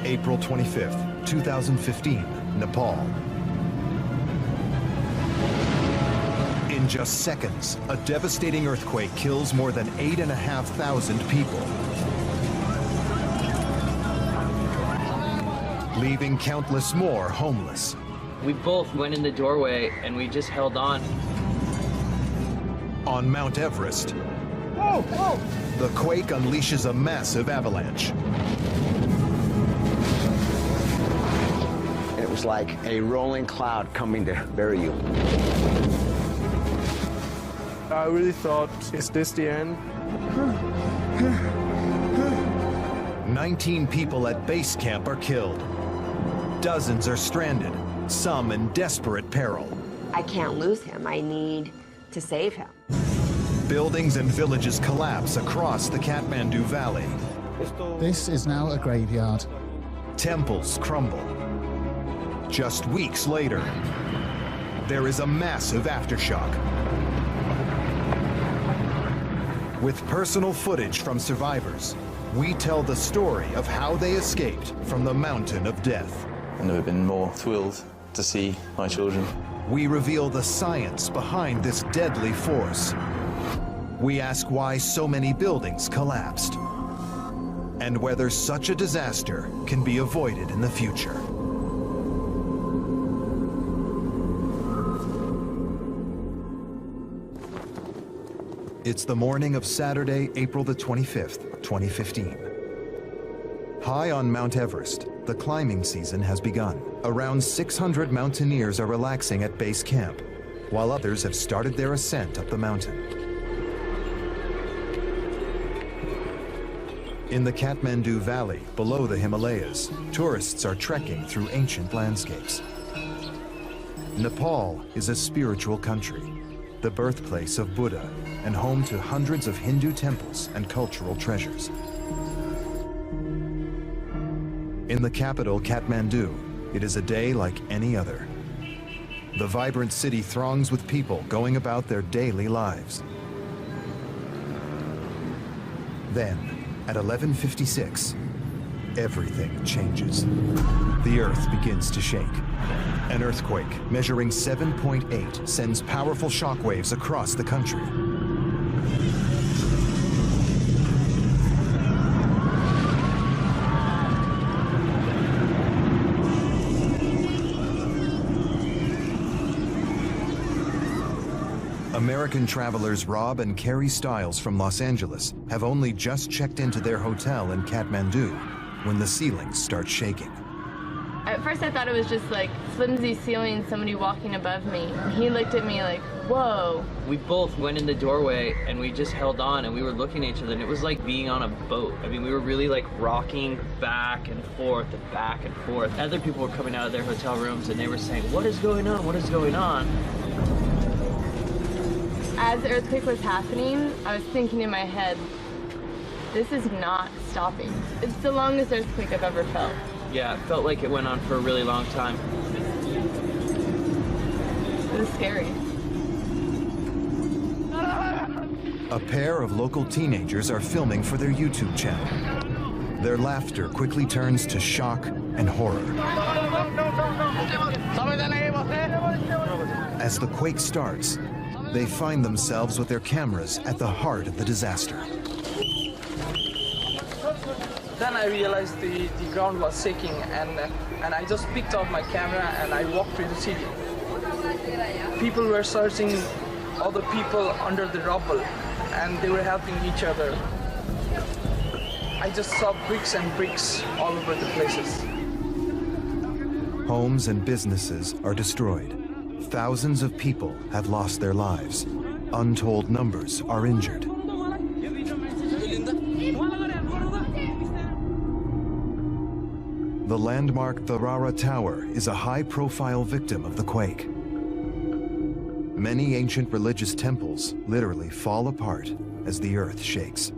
April 25th, 2015, Nepal. In just seconds, a devastating earthquake kills more than 8,500 people, leaving countless more homeless. We both went in the doorway and we just held on. On Mount Everest, the quake unleashes a massive avalanche. It was like a rolling cloud coming to bury you. I really thought, is this the end? 19 people at base camp are killed. Dozens are stranded, some in desperate peril. I can't lose him. I need to save him. Buildings and villages collapse across the Kathmandu Valley. This is now a graveyard. Temples crumble. Just weeks later, there is a massive aftershock. With personal footage from survivors, we tell the story of how they escaped from the mountain of death. I've never been more thrilled to see my children. We reveal the science behind this deadly force. We ask why so many buildings collapsed, and whether such a disaster can be avoided in the future. It's the morning of Saturday, April the 25th, 2015. High on Mount Everest, the climbing season has begun. Around 600 mountaineers are relaxing at base camp, while others have started their ascent up the mountain. In the Kathmandu Valley, below the Himalayas, tourists are trekking through ancient landscapes. Nepal is a spiritual country, the birthplace of Buddha, and home to hundreds of Hindu temples and cultural treasures. In the capital, Kathmandu, it is a day like any other. The vibrant city throngs with people going about their daily lives. Then, at 11:56, everything changes. The earth begins to shake. An earthquake measuring 7.8 sends powerful shockwaves across the country. American travelers Rob and Carrie Stiles from Los Angeles have only just checked into their hotel in Kathmandu when the ceilings start shaking. At first I thought it was just like flimsy ceiling, somebody walking above me. And he looked at me like, whoa. We both went in the doorway and we just held on and we were looking at each other and it was like being on a boat. I mean, we were really like rocking back and forth and back and forth. Other people were coming out of their hotel rooms and they were saying, what is going on? What is going on? As the earthquake was happening, I was thinking in my head, this is not stopping. It's the longest earthquake I've ever felt. Yeah, it felt like it went on for a really long time. It was scary. A pair of local teenagers are filming for their YouTube channel. Their laughter quickly turns to shock and horror. As the quake starts, they find themselves with their cameras at the heart of the disaster. Then I realized the ground was shaking and I just picked up my camera and I walked through the city. People were searching other people under the rubble and they were helping each other. I just saw bricks and bricks all over the places. Homes and businesses are destroyed. Thousands of people have lost their lives. Untold numbers are injured. The landmark Tharara Tower is a high-profile victim of the quake. Many ancient religious temples literally fall apart as the earth shakes.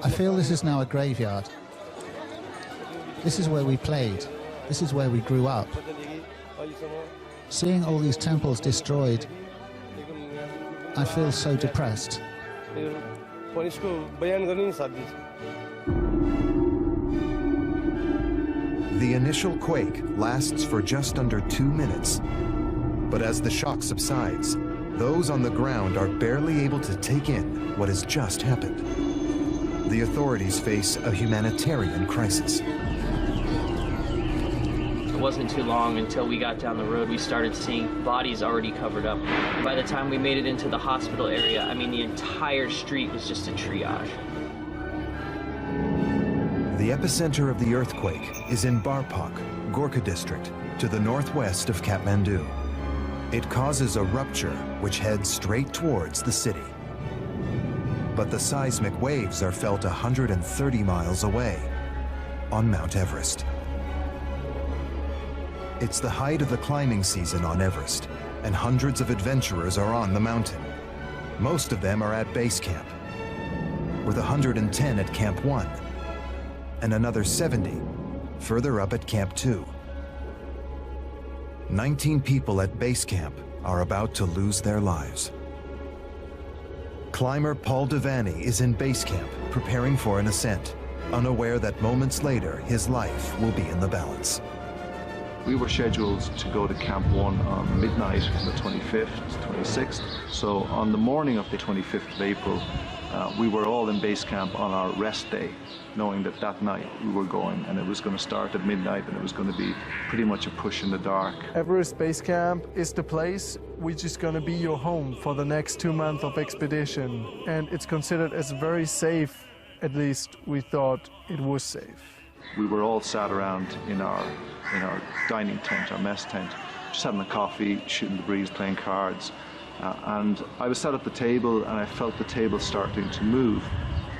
I feel this is now a graveyard. This is where we played. This is where we grew up. Seeing all these temples destroyed, I feel so depressed. पुलिसको बयान गर्ने नि साथ दिन्छ। The initial quake lasts for just under 2 minutes. But as the shock subsides, those on the ground are barely able to take in what has just happened. The authorities face a humanitarian crisis. It wasn't too long until we got down the road, we started seeing bodies already covered up. By the time we made it into the hospital area, I mean, the entire street was just a triage. The epicenter of the earthquake is in Baisakh, Gorkha district, to the northwest of Kathmandu. It causes a rupture which heads straight towards the city. But the seismic waves are felt 130 miles away, on Mount Everest. It's the height of the climbing season on Everest, and hundreds of adventurers are on the mountain. Most of them are at base camp, with 110 at Camp 1, and another 70 further up at Camp 2. 19 people at base camp are about to lose their lives. Climber Paul Devaney is in base camp, preparing for an ascent, unaware that moments later his life will be in the balance. We were scheduled to go to Camp 1 on midnight on the 25th, 26th. So on the morning of the 25th of April, we were all in base camp on our rest day, knowing that that night we were going, and it was going to start at midnight, and it was going to be pretty much a push in the dark. Everest Base Camp is the place which is going to be your home for the next 2 months of expedition. And it's considered as very safe, at least we thought it was safe. We were all sat around in our dining tent, our mess tent, just having a coffee, shooting the breeze, playing cards. And I was sat at the table, and I felt the table starting to move.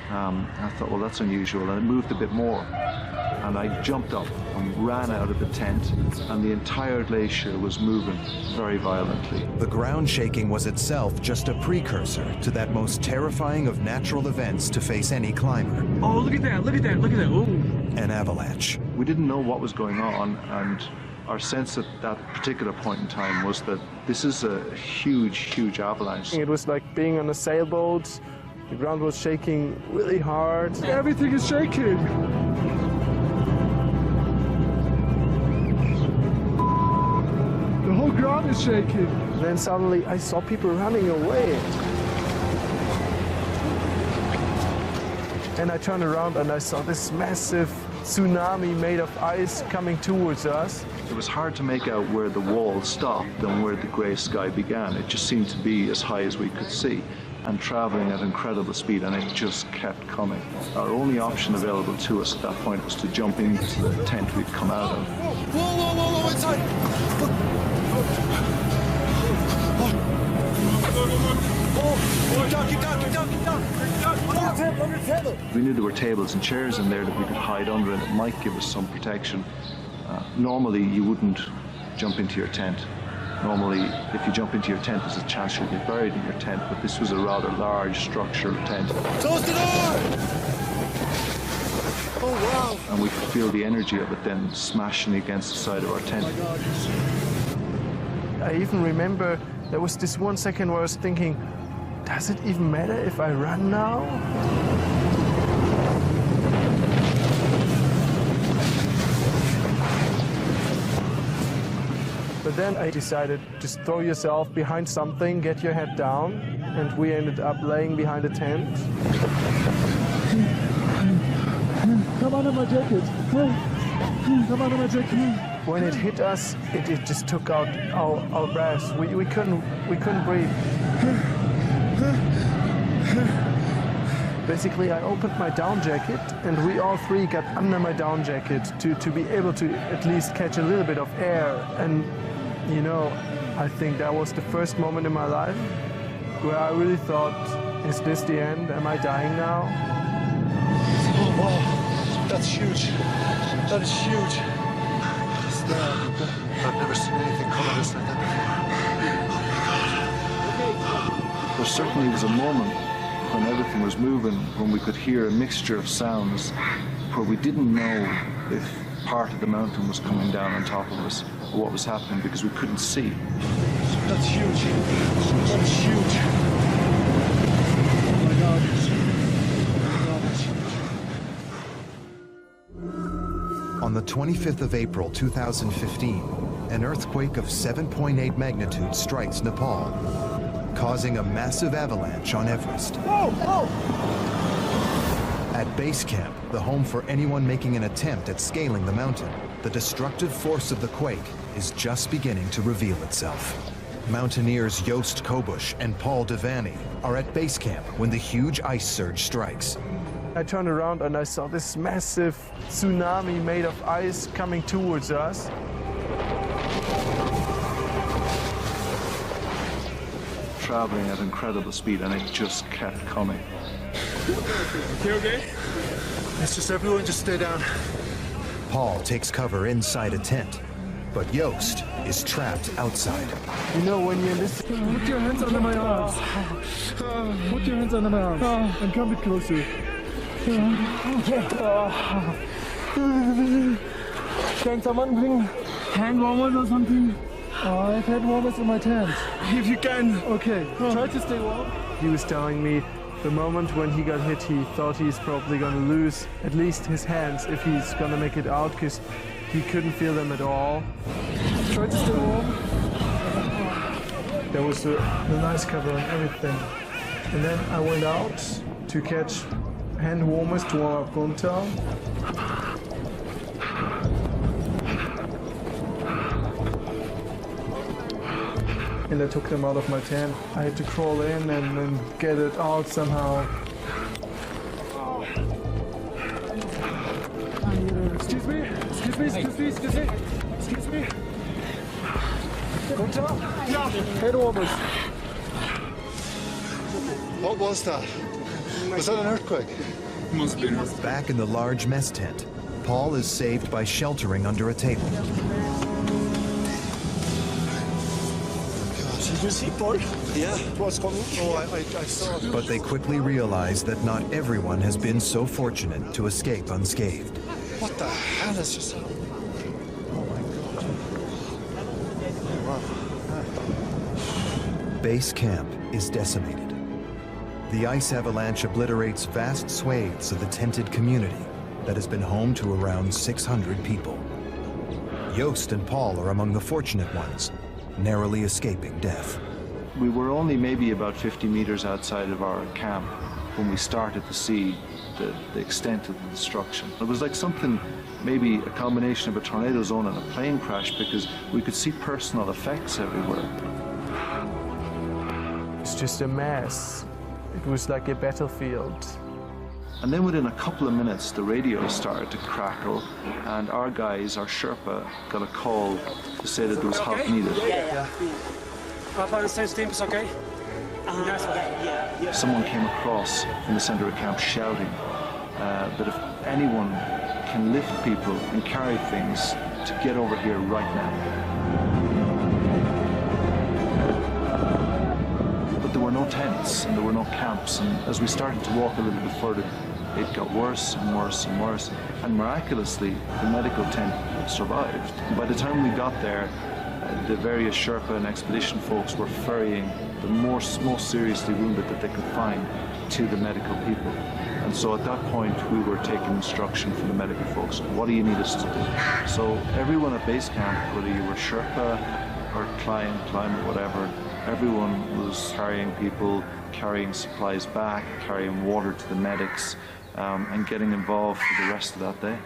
I thought, well, that's unusual, and it moved a bit more. And I jumped up and ran out of the tent, and the entire glacier was moving very violently. The ground shaking was itself just a precursor to that most terrifying of natural events to face any climber. Oh, look at that, look at that, look at that. Ooh. An avalanche. We didn't know what was going on, and our sense at that particular point in time was that this is a huge, huge avalanche. It was like being on a sailboat. The ground was shaking really hard. Everything is shaking. The whole ground is shaking. Then suddenly I saw people running away. And I turned around and I saw this massive tsunami made of ice coming towards us. It was hard to make out where the wall stopped and where the grey sky began. It just seemed to be as high as we could see and traveling at incredible speed, and it just kept coming. Our only option available to us at that point was to jump into the tent we'd come out of. Whoa, inside! Keep down. Under the table. We knew there were tables and chairs in there that we could hide under, and it might give us some protection. Normally, you wouldn't jump into your tent. Normally, if you jump into your tent, there's a chance you'll get buried in your tent, but this was a rather large structural tent. Close the door! Oh, wow. And we could feel the energy of it then smashing against the side of our tent. I even remember there was this 1 second where I was thinking, does it even matter if I run now? But then I decided, just throw yourself behind something, get your head down, and we ended up laying behind a tent. Come under my jacket. Come under my jacket. When it hit us, it just took out our breath. We couldn't breathe. Basically, I opened my down jacket, and we all three got under my down jacket to be able to at least catch a little bit of air. And, you know, I think that was the first moment in my life where I really thought, is this the end? Am I dying now? Oh, wow. That's huge. That is huge. I've never seen anything come of this like that before. There certainly was a moment when everything was moving, when we could hear a mixture of sounds, where we didn't know if part of the mountain was coming down on top of us or what was happening because we couldn't see. That's huge. That is huge. Oh my God. the 25th of April 2015, an earthquake of 7.8 magnitude strikes Nepal, causing a massive avalanche on Everest. At base camp, the home for anyone making an attempt at scaling the mountain, the destructive force of the quake is just beginning to reveal itself. Mountaineers Joost Kobush and Paul Devaney are at base camp when the huge ice surge strikes. I turned around and I saw this massive tsunami made of ice coming towards us. Traveling at incredible speed, and it just kept coming. Okay? It's just everyone just stay down. Paul takes cover inside a tent, but Joost is trapped outside. You know, when you're in this... Put your hands under my arms. Put your hands under my arms and come a bit closer. Can someone bring hand warmers or something? I have hand warmers in my tent. If you can. Okay, try to stay warm. He was telling me the moment when he got hit, he thought he's probably going to lose at least his hands if he's going to make it out, because he couldn't feel them at all. Try to stay warm. There was a nice cover and everything. And then I went out to catch hand warmers to warm up Gunther. And I took them out of my tent. I had to crawl in and then get it out somehow. Excuse me, excuse me, excuse me, excuse me, excuse me. Gunther? Yeah, hand warmers. What was that? Was that an earthquake? Must be. Back in the large mess tent, Paul is saved by sheltering under a table. Did you see Paul? Yeah. It was coming. Oh, I saw it. But they quickly realize that not everyone has been so fortunate to escape unscathed. What the hell is just happening? Oh my God. Base camp is decimated. The ice avalanche obliterates vast swathes of the tented community that has been home to around 600 people. Joost and Paul are among the fortunate ones, narrowly escaping death. We were only maybe about 50 meters outside of our camp when we started to see the extent of the destruction. It was like something, maybe a combination of a tornado zone and a plane crash, because we could see personal effects everywhere. It's just a mess. It was like a battlefield. And then within a couple of minutes, the radio started to crackle, and our guys, our Sherpa, got a call to say that there was help needed. Yeah. The team is okay? Someone came across from the center of camp shouting that if anyone can lift people and carry things, to get over here right now. But there were no tents and there were no camps, and as we started to walk a little bit further, it got worse and worse and worse, and miraculously the medical tent survived. And by the time we got there, the various Sherpa and expedition folks were ferrying the most seriously wounded that they could find to the medical people. And so at that point we were taking instruction from the medical folks. What do you need us to do? So everyone at base camp, whether you were Sherpa or climb, whatever, everyone was carrying people, carrying supplies back, carrying water to the medics, and getting involved for the rest of that day.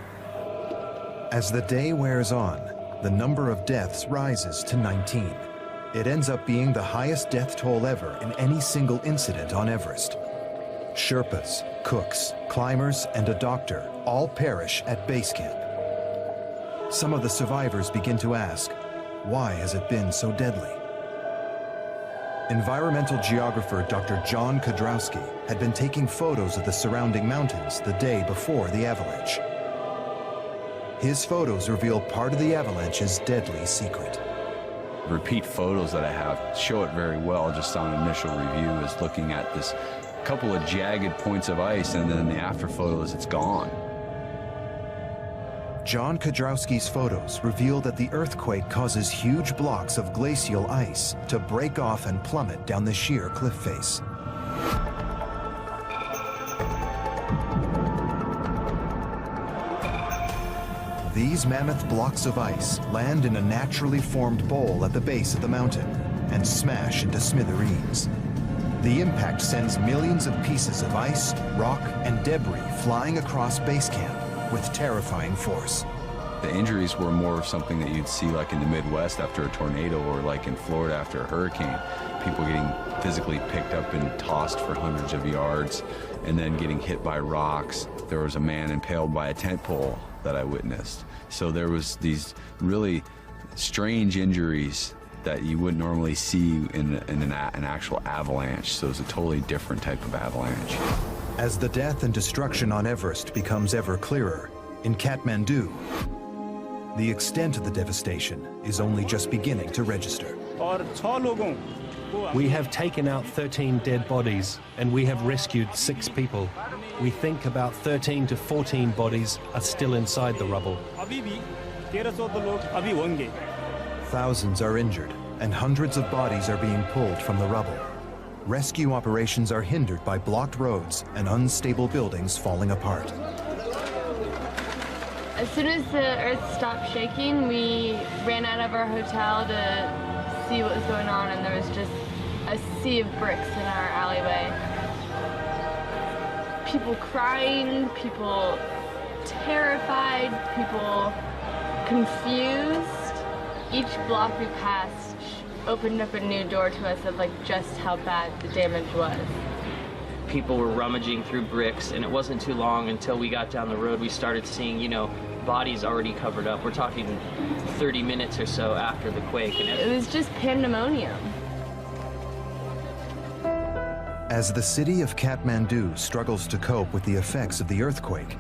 As the day wears on, the number of deaths rises to 19. It ends up being the highest death toll ever in any single incident on Everest. Sherpas, cooks, climbers, and a doctor all perish at base camp. Some of the survivors begin to ask, why has it been so deadly? Environmental geographer Dr. John Kodrowski had been taking photos of the surrounding mountains the day before the avalanche. His photos reveal part of the avalanche's deadly secret. Repeat photos that I have show it very well just on initial review, is looking at this couple of jagged points of ice, and then the after photos, it's gone. John Kodrowski's photos reveal that the earthquake causes huge blocks of glacial ice to break off and plummet down the sheer cliff face. These mammoth blocks of ice land in a naturally formed bowl at the base of the mountain and smash into smithereens. The impact sends millions of pieces of ice, rock, and debris flying across base camp with terrifying force. The injuries were more of something that you'd see like in the Midwest after a tornado, or like in Florida after a hurricane. People getting physically picked up and tossed for hundreds of yards and then getting hit by rocks. There was a man impaled by a tent pole that I witnessed. So there was these really strange injuries that you wouldn't normally see in an actual avalanche. So it's a totally different type of avalanche. As the death and destruction on Everest becomes ever clearer, in Kathmandu, the extent of the devastation is only just beginning to register. We have taken out 13 dead bodies and we have rescued 6 people. We think about 13 to 14 bodies are still inside the rubble. Thousands are injured and hundreds of bodies are being pulled from the rubble. Rescue operations are hindered by blocked roads and unstable buildings falling apart. As soon as the earth stopped shaking, we ran out of our hotel to see what was going on, and there was just a sea of bricks in our alleyway. People crying, people terrified, people confused. Each block we passed opened up a new door to us of like just how bad the damage was. People were rummaging through bricks, and it wasn't too long until we got down the road we started seeing, bodies already covered up. We're talking 30 minutes or so after the quake. And it was just pandemonium. As the city of Kathmandu struggles to cope with the effects of the earthquake,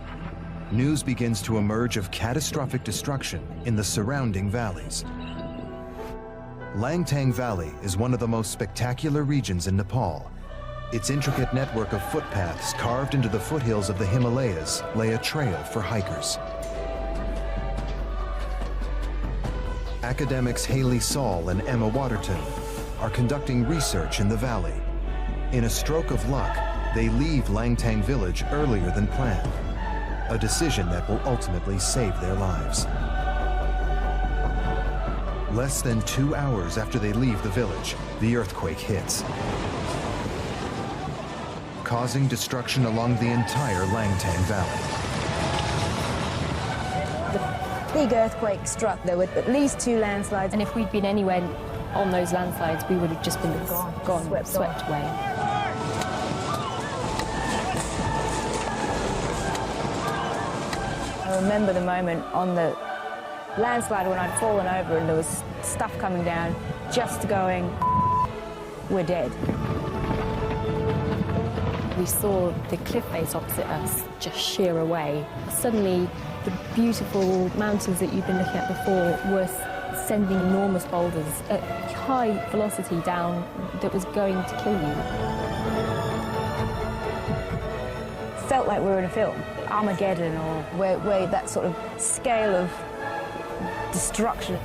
news begins to emerge of catastrophic destruction in the surrounding valleys. Langtang Valley is one of the most spectacular regions in Nepal. Its intricate network of footpaths carved into the foothills of the Himalayas lay a trail for hikers. Academics Haley Saul and Emma Waterton are conducting research in the valley. In a stroke of luck, they leave Langtang village earlier than planned, a decision that will ultimately save their lives. Less than 2 hours after they leave the village, the earthquake hits, causing destruction along the entire Langtang Valley. Big earthquake struck. There were at least 2 landslides. And if we'd been anywhere on those landslides, we would have just been gone, swept away. I remember the moment on the landslide when I'd fallen over and there was stuff coming down, just going, we're dead. We saw the cliff face opposite us just shear away. Suddenly, the beautiful mountains that you've been looking at before were sending enormous boulders at high velocity down that was going to kill you. Felt like we were in a film, Armageddon, or where that sort of scale of destruction.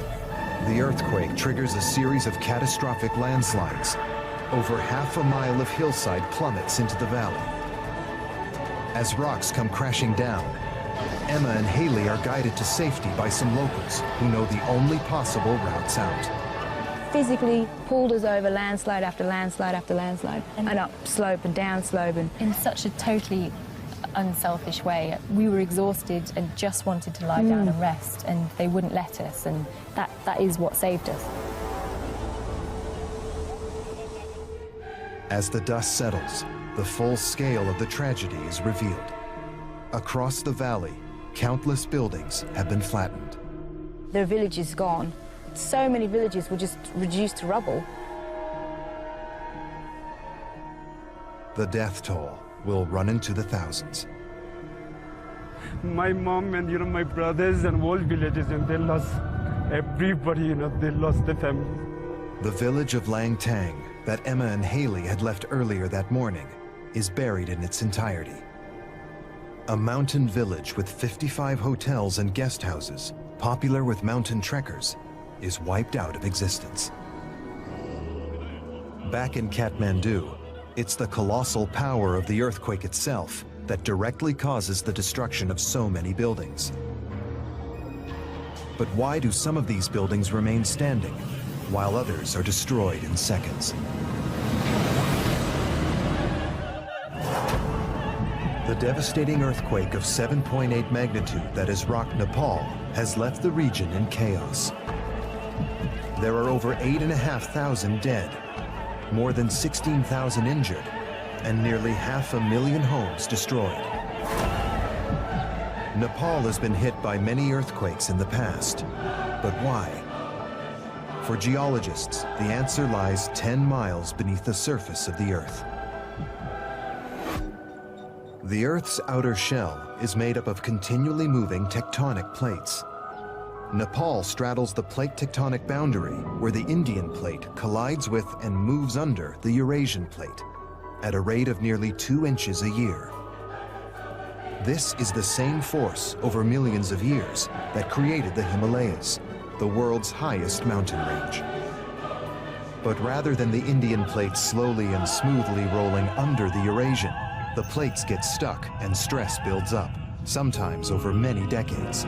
The earthquake triggers a series of catastrophic landslides. Over half a mile of hillside plummets into the valley. As rocks come crashing down, Emma and Haley are guided to safety by some locals who know the only possible routes out. Physically pulled us over landslide after landslide after landslide, and up slope and down slope. And in such a totally unselfish way. We were exhausted and just wanted to lie down and rest, and they wouldn't let us, and that is what saved us. As the dust settles, the full scale of the tragedy is revealed. Across the valley, countless buildings have been flattened. Their village is gone. So many villages were just reduced to rubble. The death toll will run into the thousands. My mom and my brothers and whole villages, and they lost everybody. They lost their families. The village of Langtang that Emma and Haley had left earlier that morning is buried in its entirety. A mountain village with 55 hotels and guest houses, popular with mountain trekkers, is wiped out of existence. Back in Kathmandu, it's the colossal power of the earthquake itself that directly causes the destruction of so many buildings. But why do some of these buildings remain standing, while others are destroyed in seconds? The devastating earthquake of 7.8 magnitude that has rocked Nepal has left the region in chaos. There are over 8,500 dead, more than 16,000 injured, and nearly 500,000 homes destroyed. Nepal has been hit by many earthquakes in the past, but why? For geologists, the answer lies 10 miles beneath the surface of the Earth. The Earth's outer shell is made up of continually moving tectonic plates. Nepal straddles the plate tectonic boundary where the Indian plate collides with and moves under the Eurasian plate at a rate of nearly 2 inches a year. This is the same force over millions of years that created the Himalayas, the world's highest mountain range. But rather than the Indian plate slowly and smoothly rolling under the Eurasian, the plates get stuck and stress builds up, sometimes over many decades.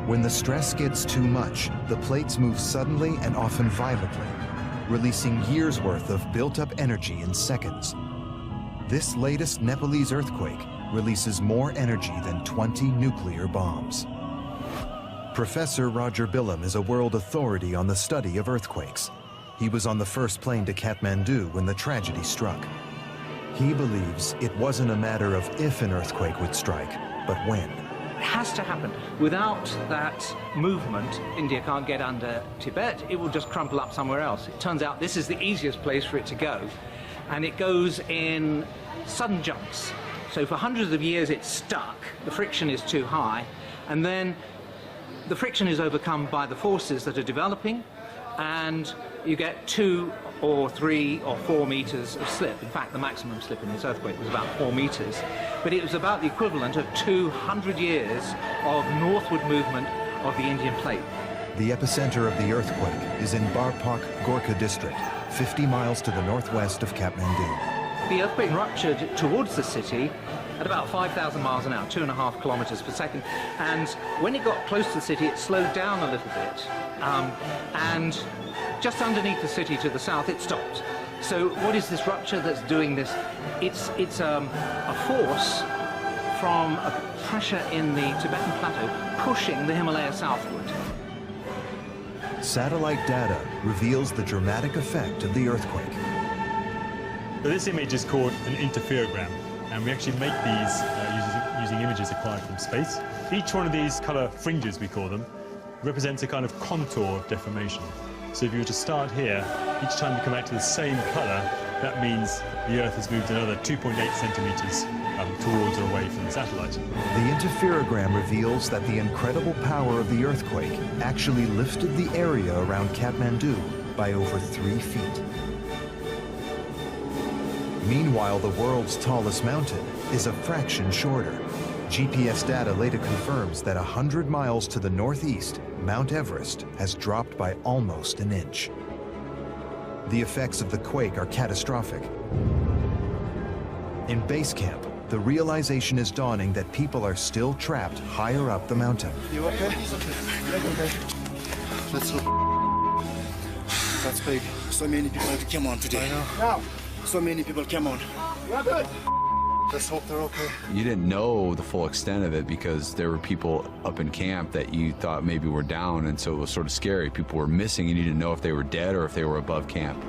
When the stress gets too much, the plates move suddenly and often violently, releasing years' worth of built-up energy in seconds. This latest Nepalese earthquake releases more energy than 20 nuclear bombs. Professor Roger Billam is a world authority on the study of earthquakes. He was on the first plane to Kathmandu when the tragedy struck. He believes it wasn't a matter of if an earthquake would strike, but when. It has to happen. Without that movement, India can't get under Tibet. It will just crumple up somewhere else. It turns out this is the easiest place for it to go, and it goes in sudden jumps. So for hundreds of years it's stuck, the friction is too high, and then the friction is overcome by the forces that are developing, and you get 2 or 3 or 4 meters of slip. In fact, the maximum slip in this earthquake was about 4 meters. But it was about the equivalent of 200 years of northward movement of the Indian plate. The epicenter of the earthquake is in Barpak, Gorkha district, 50 miles to the northwest of Kathmandu. The earthquake ruptured towards the city at about 5,000 miles an hour, 2.5 kilometers per second. And when it got close to the city, it slowed down a little bit. And just underneath the city to the south, it stopped. So what is this rupture that's doing this? It's a force from a pressure in the Tibetan plateau pushing the Himalaya southward. Satellite data reveals the dramatic effect of the earthquake. So this image is called an interferogram, and we actually make these using images acquired from space. Each one of these color fringes, we call them, represents a kind of contour of deformation. So if you were to start here, each time you come back to the same color, that means the Earth has moved another 2.8 centimeters towards or away from the satellite. The interferogram reveals that the incredible power of the earthquake actually lifted the area around Kathmandu by over 3 feet. Meanwhile, the world's tallest mountain is a fraction shorter. GPS data later confirms that 100 miles to the northeast, Mount Everest has dropped by almost an inch. The effects of the quake are catastrophic. In base camp, the realization is dawning that people are still trapped higher up the mountain. You okay? Okay. Let's look. That's big. So many people have come on today. I know. Now. So many people came on. You're good. Let's hope they're okay. You didn't know the full extent of it because there were people up in camp that you thought maybe were down, and so it was sort of scary. People were missing and you didn't know if they were dead or if they were above camp.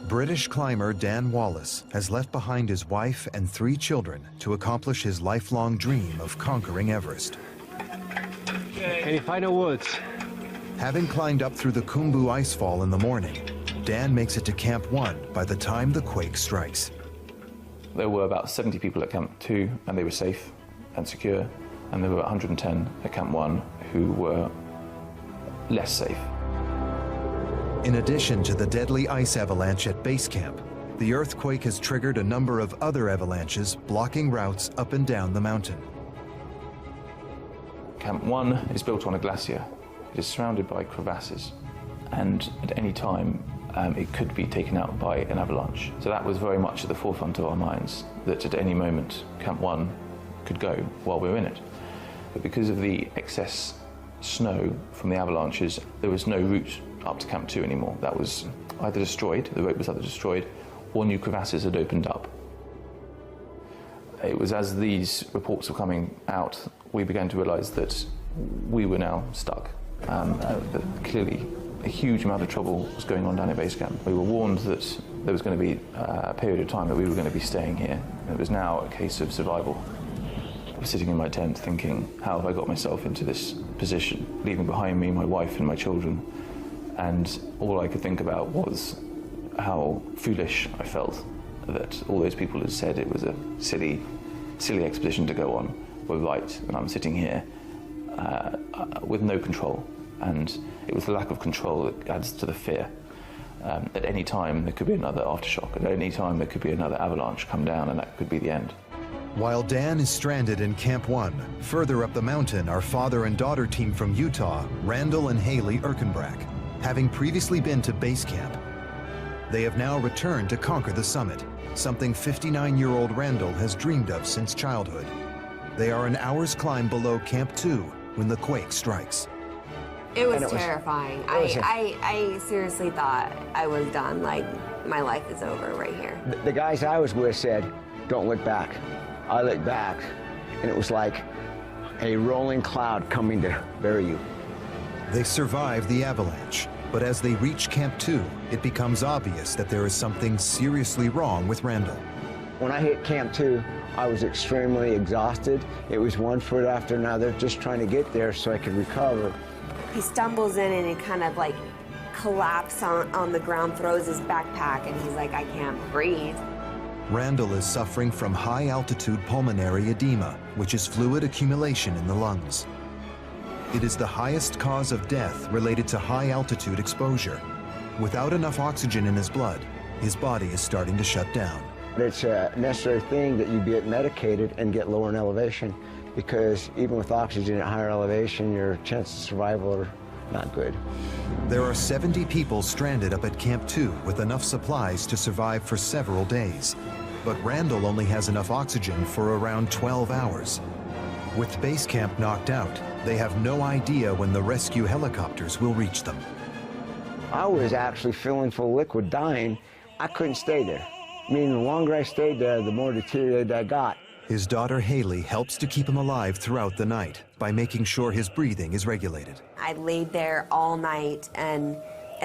British climber Dan Wallace has left behind his wife and 3 children to accomplish his lifelong dream of conquering Everest. Any final words? Having climbed up through the Khumbu icefall in the morning, Dan makes it to Camp 1 by the time the quake strikes. There were about 70 people at Camp 2, and they were safe and secure, and there were 110 at Camp 1 who were less safe. In addition to the deadly ice avalanche at base camp, the earthquake has triggered a number of other avalanches blocking routes up and down the mountain. Camp 1 is built on a glacier. It is surrounded by crevasses, and at any time it could be taken out by an avalanche. So that was very much at the forefront of our minds, that at any moment Camp 1 could go while we were in it. But because of the excess snow from the avalanches, there was no route up to Camp 2 anymore. That was either destroyed, the rope was either destroyed, or new crevasses had opened up. It was as these reports were coming out, we began to realise that we were now stuck. That clearly a huge amount of trouble was going on down at base camp. We were warned that there was going to be a period of time that we were going to be staying here. It was now a case of survival. I was sitting in my tent thinking, how have I got myself into this position? Leaving behind me my wife and my children. And all I could think about was how foolish I felt that all those people had said it was a silly expedition to go on were right, and I'm sitting here with no control. And it was the lack of control that adds to the fear. At any time there could be another aftershock, at any time there could be another avalanche come down, and that could be the end. While Dan is stranded in Camp 1, further up the mountain are father and daughter team from Utah, Randall and Haley Erkenbrack, having previously been to base camp. They have now returned to conquer the summit, something 59-year-old Randall has dreamed of since childhood. They are an hour's climb below Camp 2 when the quake strikes. It was terrifying. I seriously thought I was done, like my life is over right here. The guys I was with said, don't look back. I looked back, and it was like a rolling cloud coming to bury you. They survive the avalanche, but as they reach Camp 2, it becomes obvious that there is something seriously wrong with Randall. When I hit Camp 2, I was extremely exhausted. It was one foot after another, just trying to get there so I could recover. He stumbles in and he kind of like collapses on the ground, throws his backpack, and he's like, I can't breathe. Randall is suffering from high-altitude pulmonary edema, which is fluid accumulation in the lungs. It is the highest cause of death related to high-altitude exposure. Without enough oxygen in his blood, his body is starting to shut down. It's a necessary thing that you get medicated and get lower in elevation, because even with oxygen at higher elevation, your chances of survival are not good. There are 70 people stranded up at Camp 2 with enough supplies to survive for several days. But Randall only has enough oxygen for around 12 hours. With base camp knocked out, they have no idea when the rescue helicopters will reach them. I was actually feeling full of liquid, dying. I couldn't stay there. Meaning the longer I stayed there, the more deteriorated I got. His daughter Haley helps to keep him alive throughout the night by making sure his breathing is regulated. I laid there all night and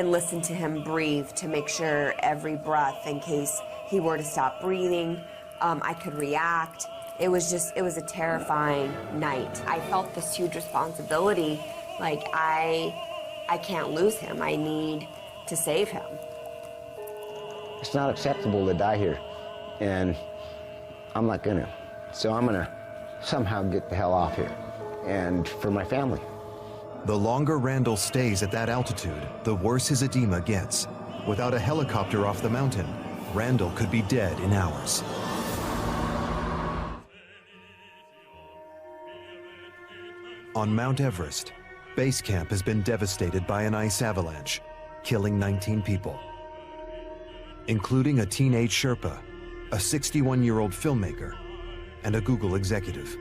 listened to him breathe to make sure every breath, in case he were to stop breathing, I could react. It was a terrifying night. I felt this huge responsibility, like I can't lose him. I need to save him. It's not acceptable to die here, and I'm not gonna. So I'm gonna somehow get the hell off here, and for my family. The longer Randall stays at that altitude, the worse his edema gets. Without a helicopter off the mountain, Randall could be dead in hours. On Mount Everest, base camp has been devastated by an ice avalanche, killing 19 people, including a teenage Sherpa, a 61-year-old filmmaker, and a Google executive.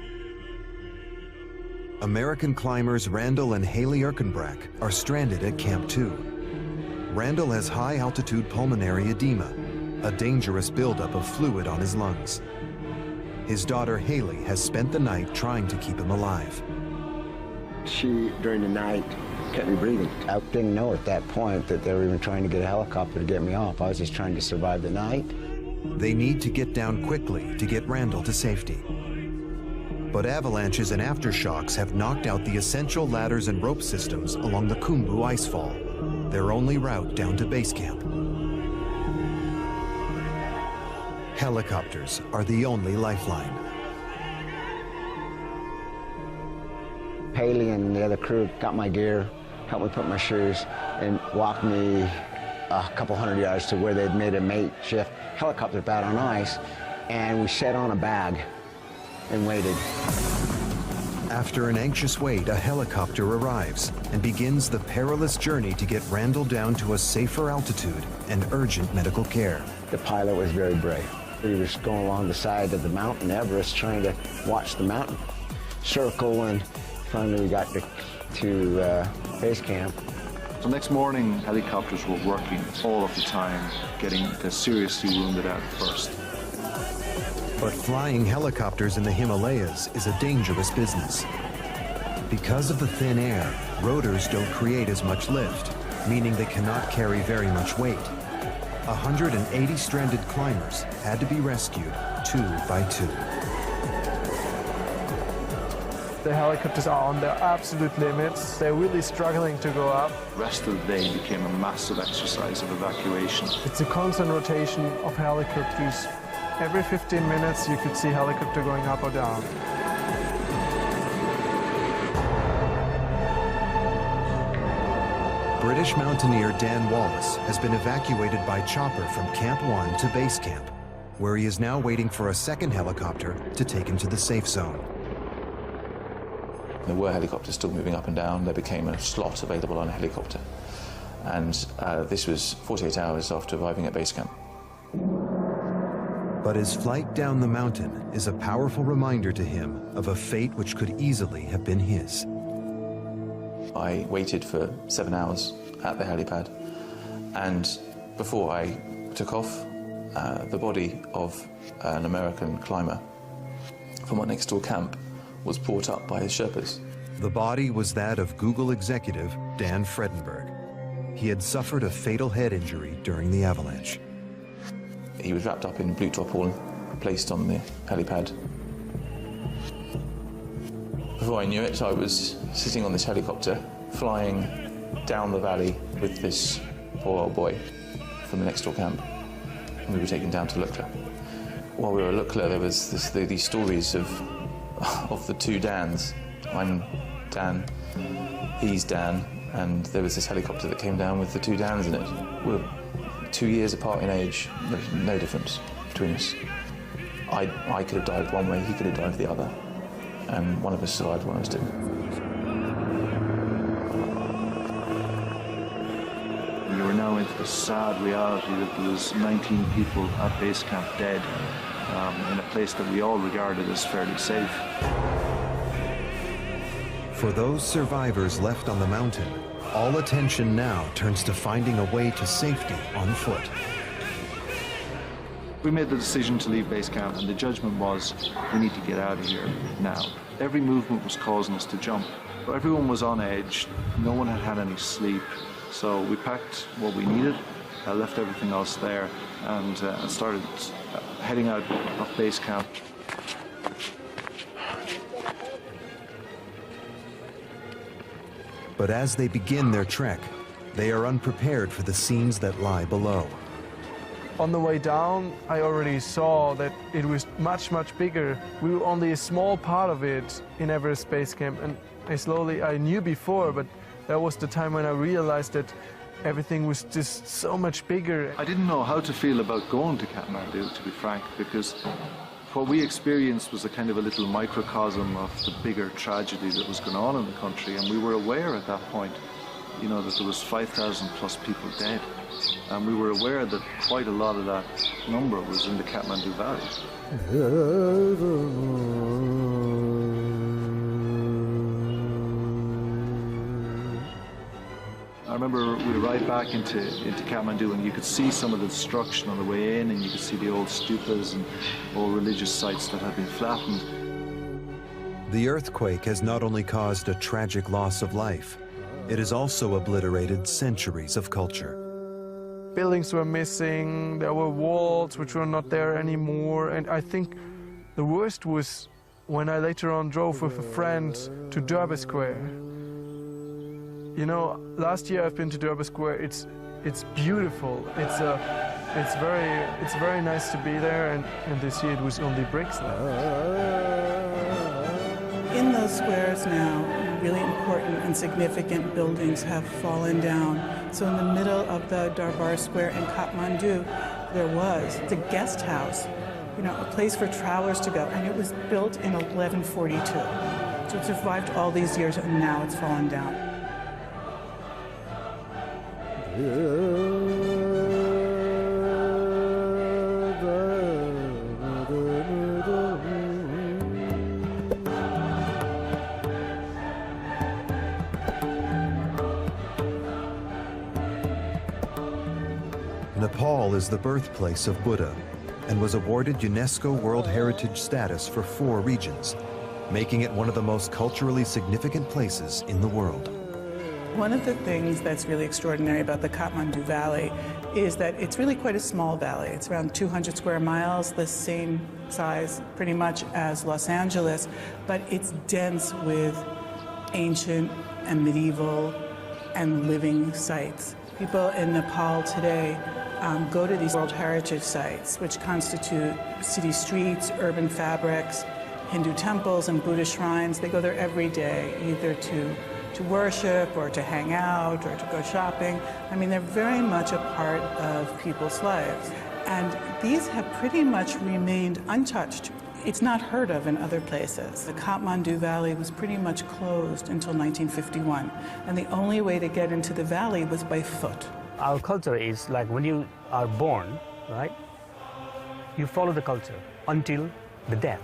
American climbers Randall and Haley Erkenbrack are stranded at Camp 2. Randall has high-altitude pulmonary edema, a dangerous buildup of fluid on his lungs. His daughter Haley has spent the night trying to keep him alive. She, during the night, kept me breathing. I didn't know at that point that they were even trying to get a helicopter to get me off. I was just trying to survive the night. They need to get down quickly to get Randall to safety. But avalanches and aftershocks have knocked out the essential ladders and rope systems along the Khumbu icefall, their only route down to base camp. Helicopters are the only lifeline. Haley and the other crew got my gear, helped me put my shoes, and walked me a couple hundred yards to where they'd made a makeshift helicopter pad on ice, and we sat on a bag and waited. After an anxious wait, a helicopter arrives and begins the perilous journey to get Randall down to a safer altitude and urgent medical care. The pilot was very brave. He was going along the side of the mountain Everest trying to watch the mountain circle, and finally we got to base camp. The next morning, helicopters were working all of the time, getting the seriously wounded out first. But flying helicopters in the Himalayas is a dangerous business. Because of the thin air, rotors don't create as much lift, meaning they cannot carry very much weight. 180 stranded climbers had to be rescued 2 by 2. The helicopters are on their absolute limits. They're really struggling to go up. The rest of the day became a massive exercise of evacuation. It's a constant rotation of helicopters. Every 15 minutes you could see helicopter going up or down. British mountaineer Dan Wallace has been evacuated by chopper from Camp 1 to base camp, where he is now waiting for a second helicopter to take him to the safe zone. There were helicopters still moving up and down. There became a slot available on a helicopter. And this was 48 hours after arriving at base camp. But his flight down the mountain is a powerful reminder to him of a fate which could easily have been his. I waited for 7 hours at the helipad, and before I took off, the body of an American climber from our next door camp was brought up by his Sherpas. The body was that of Google executive Dan Fredenberg. He had suffered a fatal head injury during the avalanche. He was wrapped up in blue tarpaulin, placed on the helipad. Before I knew it, I was sitting on this helicopter, flying down the valley with this poor old boy from the next door camp. And we were taken down to Lukla. While we were at Lukla, there was these stories of the 2 Dans. I'm Dan, he's Dan, and there was this helicopter that came down with the 2 Dans in it. We were 2 years apart in age. There's no difference between us. I could have died one way, he could have died the other. And one of us survived, one of us didn't. We were now into the sad reality that there was 19 people at base camp dead in a place that we all regarded as fairly safe. For those survivors left on the mountain, all attention now turns to finding a way to safety on foot. We made the decision to leave base camp, and the judgment was, we need to get out of here now. Every movement was causing us to jump. Everyone was on edge, no one had had any sleep, so we packed what we needed, left everything else there, and started heading out of base camp. But as they begin their trek, they are unprepared for the scenes that lie below. On the way down, I already saw that it was much, much bigger. We were only a small part of it in Everest Base Camp, and I knew before, but that was the time when I realized that everything was just so much bigger. I didn't know how to feel about going to Kathmandu, to be frank, because what we experienced was a kind of a little microcosm of the bigger tragedy that was going on in the country, and we were aware at that point, you know, that there was 5,000 plus people dead. And we were aware that quite a lot of that number was in the Kathmandu Valley. I remember we arrived back into Kathmandu, and you could see some of the destruction on the way in, and you could see the old stupas and old religious sites that had been flattened. The earthquake has not only caused a tragic loss of life, it has also obliterated centuries of culture. Buildings were missing, there were walls which were not there anymore, and I think the worst was when I later on drove with a friend to Durbar Square. You know, last year I've been to Durbar Square. It's beautiful. It's very nice to be there, and this year it was only bricks left. In those squares now, really important and significant buildings have fallen down. So in the middle of the Durbar Square in Kathmandu, there was the guest house, you know, a place for travelers to go, and it was built in 1142. So So it survived all these years, and now it's fallen down. Nepal is the birthplace of Buddha and was awarded UNESCO World Heritage status for 4 regions, making it one of the most culturally significant places in the world. One of the things that's really extraordinary about the Kathmandu Valley is that it's really quite a small valley. It's around 200 square miles, the same size pretty much as Los Angeles, but it's dense with ancient and medieval and living sites. People in Nepal today go to these World Heritage sites, which constitute city streets, urban fabrics, Hindu temples and Buddhist shrines. They go there every day, either to worship or to hang out or to go shopping. I mean, they're very much a part of people's lives. And these have pretty much remained untouched. It's not heard of in other places. The Kathmandu Valley was pretty much closed until 1951, and the only way to get into the valley was by foot. Our culture is like when you are born, right? You follow the culture until the death.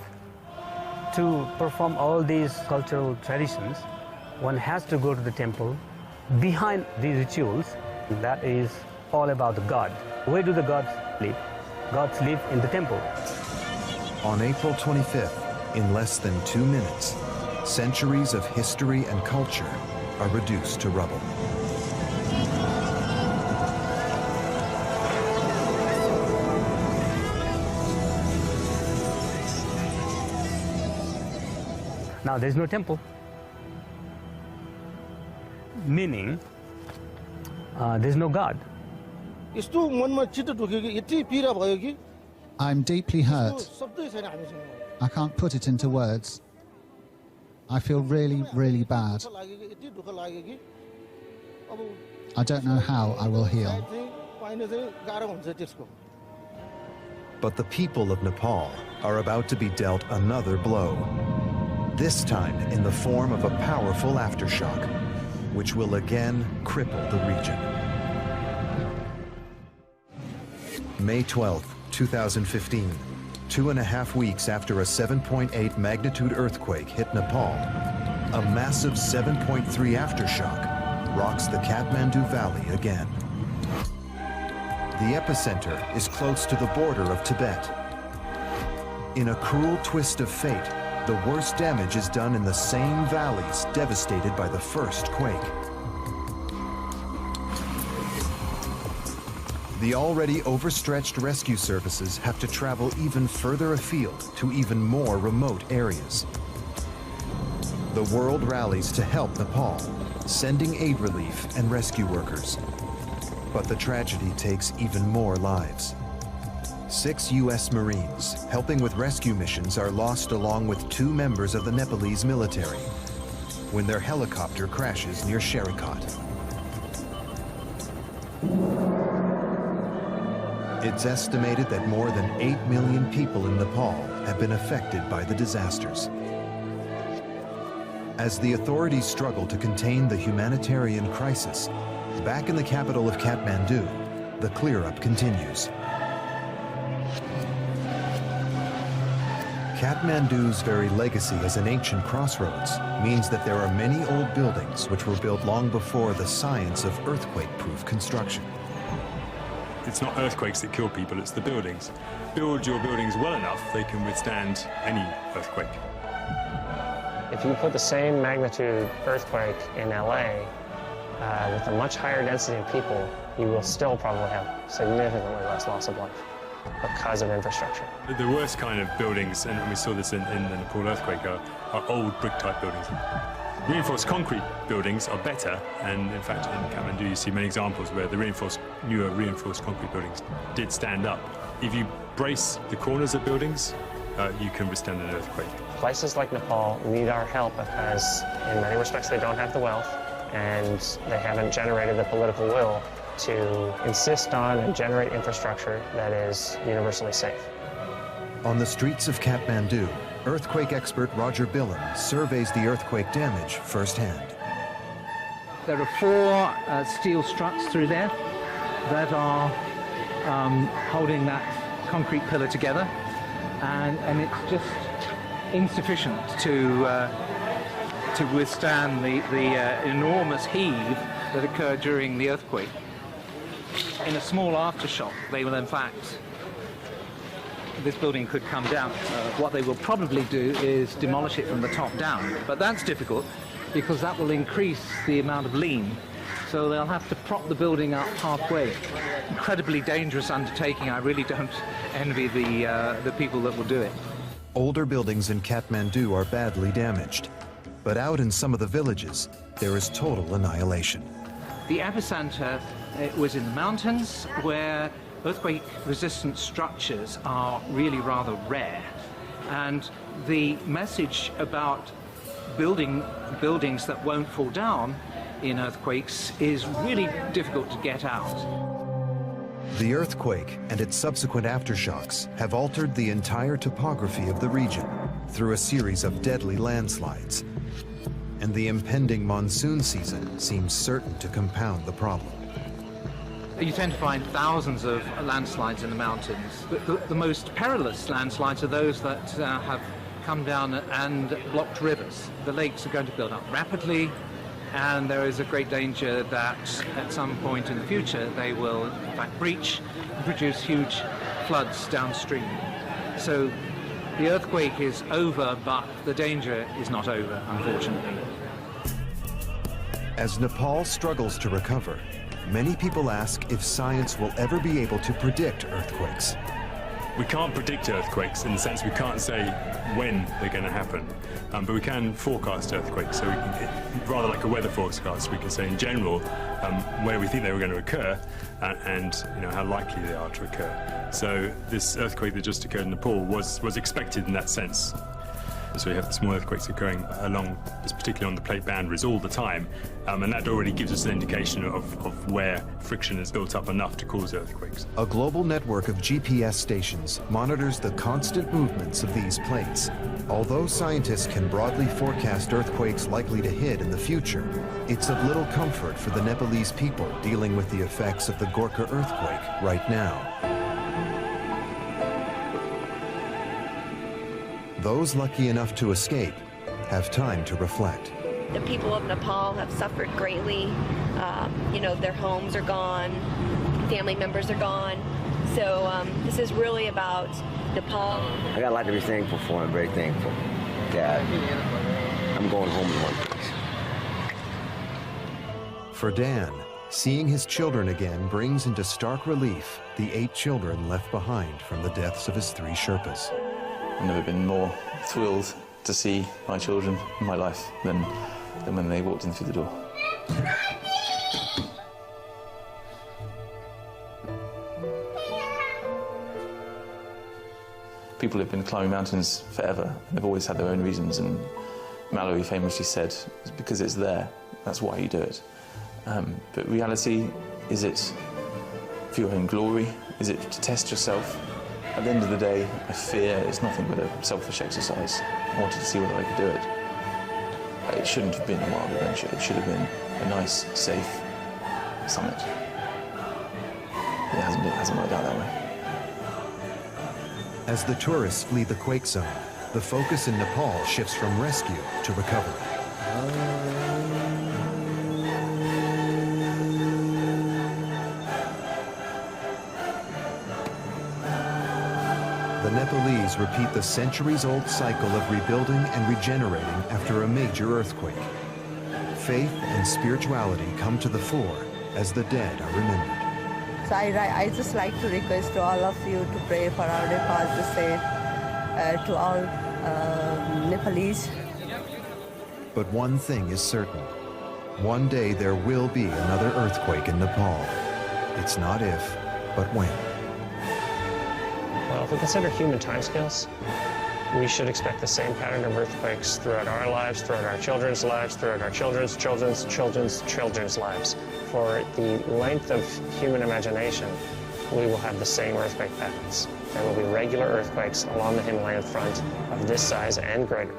To perform all these cultural traditions, one has to go to the temple. Behind these rituals, that is all about the God. Where do the gods live? Gods live in the temple. On April 25th, in less than 2 minutes, centuries of history and culture are reduced to rubble. Now there's no temple, meaning there's no God. I'm deeply hurt. I can't put it into words. I feel really, really bad. I don't know how I will heal. But the people of Nepal are about to be dealt another blow. This time in the form of a powerful aftershock, which will again cripple the region. May 12th, 2015, 2.5 weeks after a 7.8 magnitude earthquake hit Nepal, a massive 7.3 aftershock rocks the Kathmandu Valley again. The epicenter is close to the border of Tibet. In a cruel twist of fate, the worst damage is done in the same valleys devastated by the first quake. The already overstretched rescue services have to travel even further afield to even more remote areas. The world rallies to help Nepal, sending aid relief and rescue workers. But the tragedy takes even more lives. 6 U.S. Marines helping with rescue missions are lost along with 2 members of the Nepalese military when their helicopter crashes near Sherikot. It's estimated that more than 8 million people in Nepal have been affected by the disasters. As the authorities struggle to contain the humanitarian crisis, back in the capital of Kathmandu, the clear-up continues. Kathmandu's very legacy as an ancient crossroads means that there are many old buildings which were built long before the science of earthquake-proof construction. It's not earthquakes that kill people, it's the buildings. Build your buildings well enough, they can withstand any earthquake. If you put the same magnitude earthquake in LA with a much higher density of people, you will still probably have significantly less loss of life because of infrastructure. The worst kind of buildings, and we saw this in the Nepal earthquake, are old brick-type buildings. Reinforced concrete buildings are better, and in fact in Kathmandu you see many examples where the newer reinforced concrete buildings did stand up. If you brace the corners of buildings, you can withstand an earthquake. Places like Nepal need our help because in many respects they don't have the wealth and they haven't generated the political will to insist on and generate infrastructure that is universally safe. On the streets of Kathmandu, earthquake expert Roger Billen surveys the earthquake damage firsthand. There are 4 steel struts through there that are holding that concrete pillar together, and it's just insufficient to withstand the enormous heave that occurred during the earthquake. In a small aftershock, they will in fact, this building could come down. What they will probably do is demolish it from the top down, but that's difficult because that will increase the amount of lean. So they'll have to prop the building up halfway. Incredibly dangerous undertaking. I really don't envy the people that will do it. Older buildings in Kathmandu are badly damaged, but out in some of the villages, there is total annihilation. The epicenter was in the mountains, where earthquake-resistant structures are really rather rare. And the message about buildings that won't fall down in earthquakes is really difficult to get out. The earthquake and its subsequent aftershocks have altered the entire topography of the region through a series of deadly landslides. And the impending monsoon season seems certain to compound the problem. You tend to find thousands of landslides in the mountains. The most perilous landslides are those that have come down and blocked rivers. The lakes are going to build up rapidly, and there is a great danger that at some point in the future they will in fact breach and produce huge floods downstream. So the earthquake is over, but the danger is not over, unfortunately. As Nepal struggles to recover, many people ask if science will ever be able to predict earthquakes. We can't predict earthquakes in the sense we can't say when they're going to happen, but we can forecast earthquakes. So we can, rather like a weather forecast, we can say in general where we think they were going to occur and how likely they are to occur. So this earthquake that just occurred in Nepal was expected in that sense. So we have the small earthquakes occurring along, particularly on the plate boundaries all the time, and that already gives us an indication of where friction is built up enough to cause earthquakes. A global network of GPS stations monitors the constant movements of these plates. Although scientists can broadly forecast earthquakes likely to hit in the future, it's of little comfort for the Nepalese people dealing with the effects of the Gorkha earthquake right now. Those lucky enough to escape have time to reflect. The people of Nepal have suffered greatly. Their homes are gone, family members are gone. So this is really about Nepal. I got a lot to be thankful for. I'm very thankful that I'm going home in one piece. For Dan, seeing his children again brings into stark relief the 8 children left behind from the deaths of his 3 Sherpas. I've never been more thrilled to see my children in my life than when they walked in through the door. People have been climbing mountains forever, and they've always had their own reasons, and Mallory famously said, it's because it's there, that's why you do it. But reality, is it for your own glory? Is it to test yourself? At the end of the day, I fear it's nothing but a selfish exercise. I wanted to see whether I could do it. It shouldn't have been a wild adventure. It should have been a nice, safe summit. It hasn't worked out that way. As the tourists flee the quake zone, the focus in Nepal shifts from rescue to recovery. The Nepalese repeat the centuries-old cycle of rebuilding and regenerating after a major earthquake. Faith and spirituality come to the fore as the dead are remembered. So I just like to request to all of you to pray for our Nepal, to say to all Nepalese. But one thing is certain. One day there will be another earthquake in Nepal. It's not if, but when. Well, if we consider human timescales, we should expect the same pattern of earthquakes throughout our lives, throughout our children's lives, throughout our children's children's lives. For the length of human imagination, we will have the same earthquake patterns. there will be regular earthquakes along the Himalayan front of this size and greater.